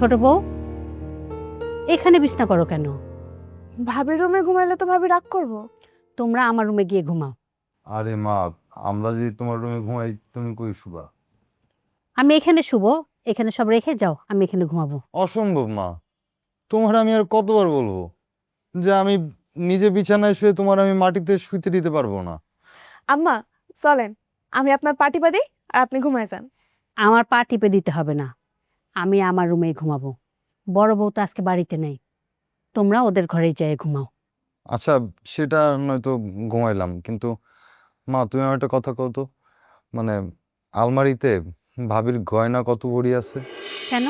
ছোট বউ, এখানে বিছনা করো কেন? ভাবির রুমে ঘুমাইলে তো ভাবি রাগ করবো। তোমরা আমার রুমে গিয়ে ঘুমাও। আরে মা, আমরা যদি তোমার রুমে ঘুমাই তুমি কই শুবা? আমি এখানে শুবো, এখানে সব রেখে যাও, আমি এখানে ঘুমাবো। অসম্ভব মা, তোমার আমি আর কতবার বলবো যে আমি নিজে বিছানায় শুয়ে তোমার আমি মাটিতে শুইতে দিতে পারবো না। আম্মা চলেন, আমি আপনার পাটি বাঁধি আর আপনি ঘুমায় যান। আমার পা টিপে দিতে হবে না, আমি আমার রুমে ঘুমাবো। বড় বউ তো আজকে বাড়িতে নেই, তোমরা ওদের ঘরেই যেয়ে ঘুমাও। আচ্ছা, সেটা নয়তো ঘুমাইলাম, কিন্তু মা তুমি আমার একটা কথা কও তো, মানে আলমারিতে ভাবির গয়না কত ভরি আছে? কেন,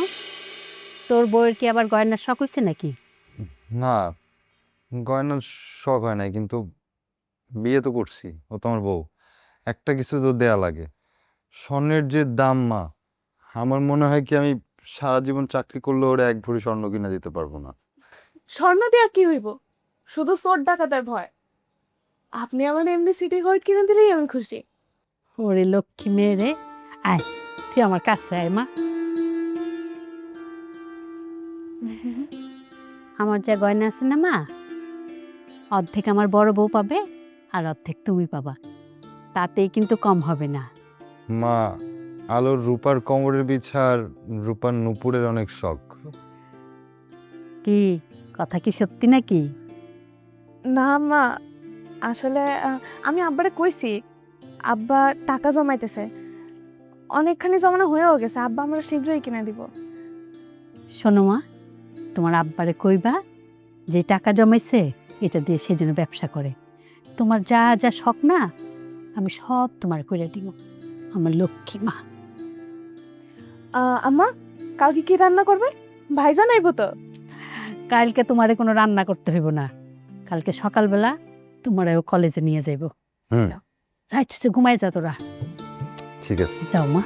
তোর বউয়ের কি আবার গয়নার শখ হইছে নাকি? না, গয়নার শখ হয় নাই, কিন্তু বিয়ে তো করছি, ও তো আমার বউ, একটা কিছু তো দেয়া লাগে। স্বর্ণের যে দাম মা, আমার মনে হয় কি আমি সারা জীবন চাকরি করলে ওরা এক ভরি স্বর্ণ কিনে দিতে পারবো না। স্বর্ণ দেয়া কি হইব, শুধু চোর ডাকাতের ভয়। আপনি আমার এমনি সিটি গোল্ড কিনে দিলেই আমি খুশি। ওরে লক্ষ্মী মেয়ে রে, আয় তুই আমার কাছে আয় মা। আমার যা গয়না আছে না মা, অর্ধেক আমার বড় বউ পাবে আর অর্ধেক তুমি পাবা, তাতেই কিন্তু কম হবে না। মা, আলোর রূপার কোমরের বিছার রূপার নুপুরের অনেক শখ। কি কথা কি সত্যি নাকি? না মা, আসলে আমি আব্বারে কইছি, আব্বা টাকা জমাইতেছে, অনেকখানি জমানো হয়েও গেছে, আব্বা আমরা শীঘ্রই কিনে দিব। শোনো মা, তোমার আব্বারে কইবা যে টাকা জমাইছে এটা দিয়ে সে যেন ব্যবসা করে। তোমার যা যা শখ না আমি সব তোমার করে দিব, আমার লক্ষ্মী মা। আম্মা কালকে কি রান্না করবে? ভাইজান আইব তো? কালকে তোমারে কোনো রান্না করতে হইব না, কালকে সকালবেলা তোমারে ও কলেজে নিয়ে যাইব। হুম, রাইত ঘুমাই যা তোরা, ঠিক আছে। যাও মা।